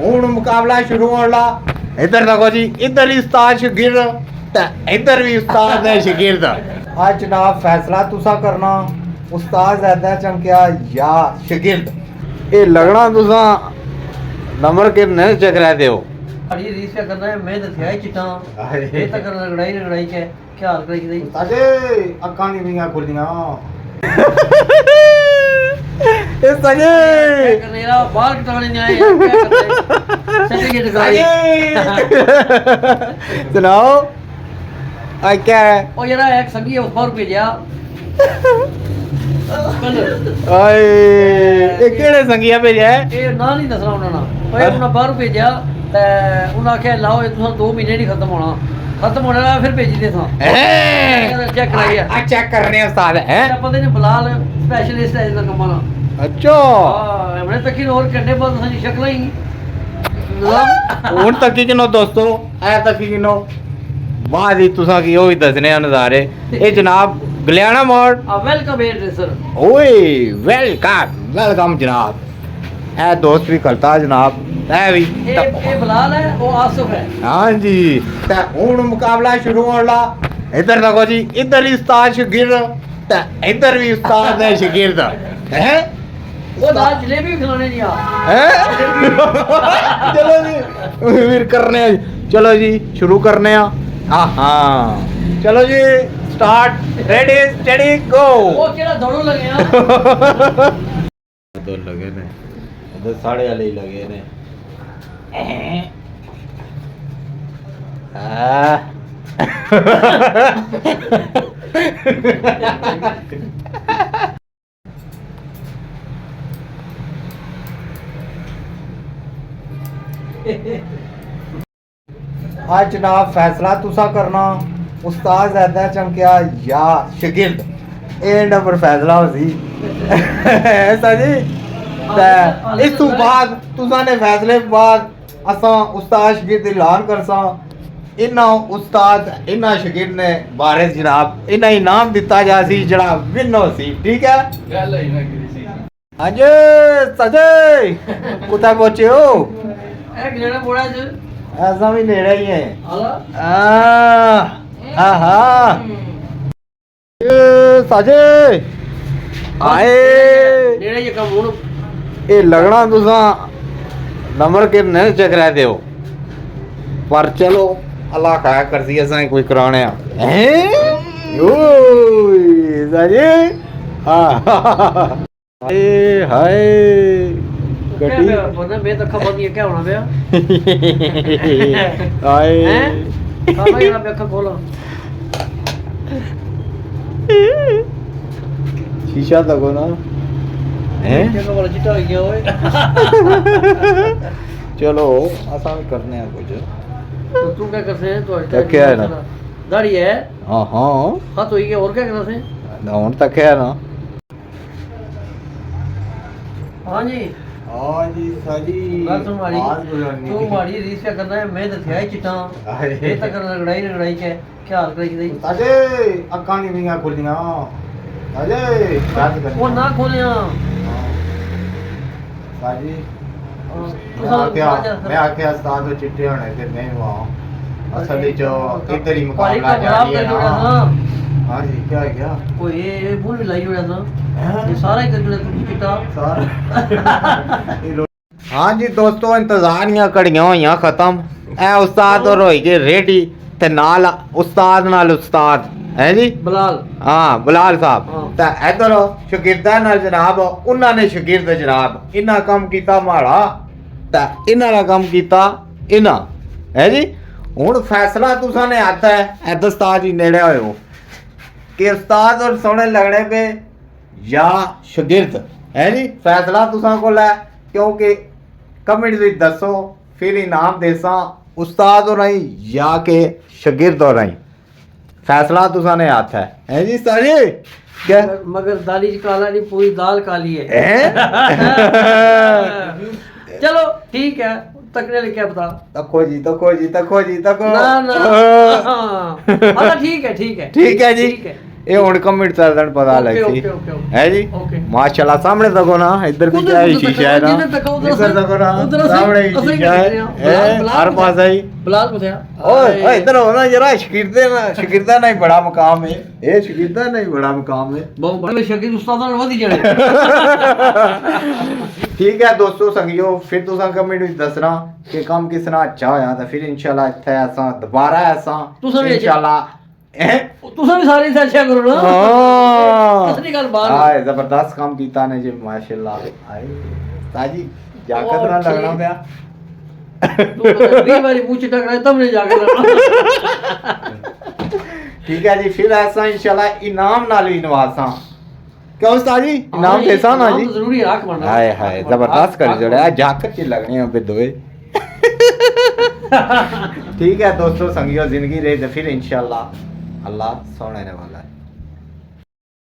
ਹੁਣ ਮੁਕਾਬਲਾ ਸ਼ੁਰੂ ਹੋਣ ਲਾ। ਇੱਧਰ ਦੇਖੋ ਜੀ, ਇੱਧਰ ਹੀ ਉਸਤਾਦ ਸ਼ਾਗਿਰਦ ਤੇ ਇੱਧਰ ਵੀ ਉਸਤਾਦ ਦੇ ਸ਼ਾਗਿਰਦ। ਅੱਜ ਜਨਾਬ ਫੈਸਲਾ ਤੁਸਾਂ ਕਰਨਾ, ਉਸਤਾਦ ज़्यादा चमकिया या शागिर्द। ये लगना तुसां नंबर कितने चेक रहते हो? अड़ी रीस क्या करना है, मैं दसिया है चिट्टा ये तक लड़ाई के क्या हाल करी दी अजे अक्कां नहीं मियां खुलदियां ए सजे करने रा बाल कटाने नहीं आए क्या करते सर्टिफिकेट कराई सुनाओ आ क्या है? ओ यार एक संगी उस पर भेजा आए ये केड़े संगिया भेजा है? ये ना नहीं दसना उन्होंने ओए उन्होंने बाहर भेजा ते उन्होंने आख्या लाओ ये तुसा 2 महीने नहीं खत्म होना फिर भेजी दे था चेक कराइए आ चेक करने उस्ताद है पता नहीं बलाल स्पेशलिस्ट है इसका कमाना। अच्छा हमने तक ही और करने बाद सारी शक्ल ही ਹੁਣ ਤੱਕ ਹੀ ਕਿਨੋ ਦੋਸਤੋ ਐ ਤੱਕ ਹੀ ਕਿਨੋ ਬਾਅਦ ਹੀ ਤੁਸਾਂ ਕੀ ਉਹ ਵੀ ਦੱਸਨੇ ਆ ਨਜ਼ਾਰੇ। ਇਹ ਜਨਾਬ ਗਲਿਆਣਾ ਮੋੜ वेलकम है सर ਓਏ ਵੈਲਕਮ ਜਨਾਬ। ਇਹ ਦੋਸਤ ਵੀ ਖਲਤਾ ਜਨਾਬ ਇਹ ਵੀ ये बलाल है वो आसिफ है। ਹਾਂਜੀ ਤੇ ਹੁਣ ਮੁਕਾਬਲਾ ਸ਼ੁਰੂ ਹੋਣ ਲਾ। ਇੱਧਰ ਦੇਖੋ ਜੀ, ਇੱਧਰ ਹੀ ਉਸਤਾਦ ਸ਼ਾਗਿਰਦ ਤੇ ਇੱਧਰ ਵੀ ਉਸਤਾਦ ਦੇ ਸ਼ਾਗਿਰਦ ਹੈ। वो दाल जलेबी भी खिलाने नहीं आ चलो जी फिर करने हैं। चलो जी शुरू करने हैं। हाँ चलो जी स्टार्ट रेडी स्टेडी गो। वो केड़ा दौड़ो लगे हैं दो लगे ने उधर साढ़े वाले ही लगे ने आज जनाब फैसला तुसा करना, उस्ताद ज़्यादा चमकिया या शागिर्द। ए नंबर फैसला हो सी ऐसा जी ते इस तो बाद तुसा ने फैसले बाद असा उस्ताद शागिर्द ऐलान करसा। इन्ना उस्ताद इन्ना शागिर्द ने बारे जनाब इन्ना इनाम दिता जा सी जड़ा विन हो सी। ठीक है अजय सजे कुत्ता पहुंचे हो? एक लेना बोला जो ऐसा भी नेड़ा ही है। साजे आए लेना ये कम होना ये लगना तुसा नंबर कितने चेक रहते हो? पर चलो अल्लाह खाया करती है कोई कराने हैं साजे हाय गड्डी मैं तो खबर नहीं है क्या होना भैया आए खाना ये ना अखा खोलो शीशा तको ना हैं क्या बोला चिट्टा हो गया ओए चलो आसान करने हैं कुछ। तो तू क्या करते हैं? तो क्या है ना दाढ़ी है हाँ हाँ हाँ तो ये और क्या करते हैं? ना तक है ना हाँ जी हाँ जी साजी तुम्हारी रीस क्या करना है, मैं दसिया है चिट्टा ये तक लड़ाई के क्या हाल करी दी अजे अक्कां नहीं मियां खुलदियां अजे याद कर वो ना खोलिया साजी मैं आके उस्ताद तो चिट्टे होने ते नहीं हुआ असल जो इधर ही मुकाबला जारी है ना। हाँ जी क्या है क्या वो ये भूल भी लाई हुआ था ये सारा ही कर दिया तुम चिट्टा सारा हाँ जी दोस्तों इंतजारियां घड़ियां होइयां खत्म। ए उस्ताद और होई गए रेडी ते नाल उस्ताद है जी बलाल हाँ बलाल साहब ते इधर शागिर्दां नाल जनाब उन्होंने शागिर्द जनाब इन्ना कम कीता माड़ा ते इन्ना दा कम कीता इन्ना है जी। हुण फैसला तुसां ने आता है इधर उस्ताद जी नेड़े होए हो कि उस्ताद और सोने लगने पे या शागिर्द है जी। फैसला तुसां कोल है क्योंकि कमेंट विच दसो फिर इनाम देसा उस्ताद और आई या के शागिर्द और आई फैसला तुसा ने हाथ है जी सारे क्या मगर दाली काला नहीं पूरी दाल काली है चलो ठीक है तकने लगे क्या बता तको जी ना ना अच्छा ठीक है ठीक है जी ਇਹ ਹੁਣ ਕਮੈਂਟ ਚੱਲਣ ਪਤਾ ਲੱਗ ਸੀ ਹੈ ਜੀ ਮਾਸ਼ਾਅੱਲਾ ਸਾਹਮਣੇ ਤੱਕੋ ਨਾ ਇੱਧਰ ਵੀ ਚਾਹੀ ਸ਼ੀਸ਼ਾ ਹੈ ਨਾ ਇੱਧਰ ਤੱਕੋ ਨਾ ਸਾਹਮਣੇ ਹੀ ਸ਼ੀਸ਼ਾ ਹੈ ਹਰ ਪਾਸੇ ਹੀ ਬਲਾਲ ਪੁੱਛਿਆ ਓਏ ਇੱਧਰ ਹੋ ਨਾ ਜਰਾ ਸ਼ਾਗਿਰਦਾਂ ਨਾਲ ਹੀ ਬੜਾ ਮਕਾਮ ਹੈ ਇਹ ਸ਼ਾਗਿਰਦਾਂ ਨਾਲ ਹੀ ਬੜਾ ਮਕਾਮ ਹੈ ਬਹੁਤ ਬੜੇ ਸ਼ਾਗਿਰਦ ਉਸਤਾਦਾਂ ਨਾਲ ਵਧੀ ਜਾਣੇ ਠੀਕ ਹੈ ਦੋਸਤੋ ਸੰਗਿਓ ਫਿਰ ਤੁਸੀਂ ਕਮੈਂਟ ਵਿੱਚ ਦੱਸਣਾ ਕਿ ਕੰਮ ਕਿਸ ਤਰ੍ਹਾਂ ਅੱਛਾ ਹੋਇਆ ਤਾਂ ਫਿਰ ਇਨਸ਼ਾਅੱਲਾ ਇੱਥੇ ਅਸਾਂ ਦੁਬਾਰਾ ਇਨਸ਼ਾਅੱਲਾ ਤੁਸੀਂ ਵੀ ਸਾਰੇ ਅੱਛਾ ਕਰੋ ਨਾ ਹਾਂ ਅਸਲੀ ਗੱਲ ਬਾਤ ਹਾਂ ਜ਼ਬਰਦਸਤ ਕੰਮ ਕੀਤਾ ਨੇ ਜੀ ਮਾਸ਼ਾਅੱਲਾ ਆਏ ਤਾਜੀ ਜਾਕਤ ਨਾਲ ਲੱਗਣਾ ਪਿਆ ਤੂੰ ਵਾਰੀ ਮੂੰਹ ਚ ਟਕਰਾਏ ਤਬ ਨੇ ਜਾ ਕੇ ਠੀਕ ਹੈ ਜੀ ਫਿਰ ਐਸਾ ਇਨਸ਼ਾਅੱਲਾ ਇਨਾਮ ਨਾਲ ਵੀ ਨਵਾਜ਼ਾਂ क्यों उस्ताद जी इनाम कैसा ना जी जरूरी राख बनना हाय हाय जबरदस्त कर जोड़ा जाकर च लगने हैं पे दोए ठीक है दोस्तों संगियो जिंदगी रहे तो फिर इंशाल्लाह अल्लाह सोने वाला है।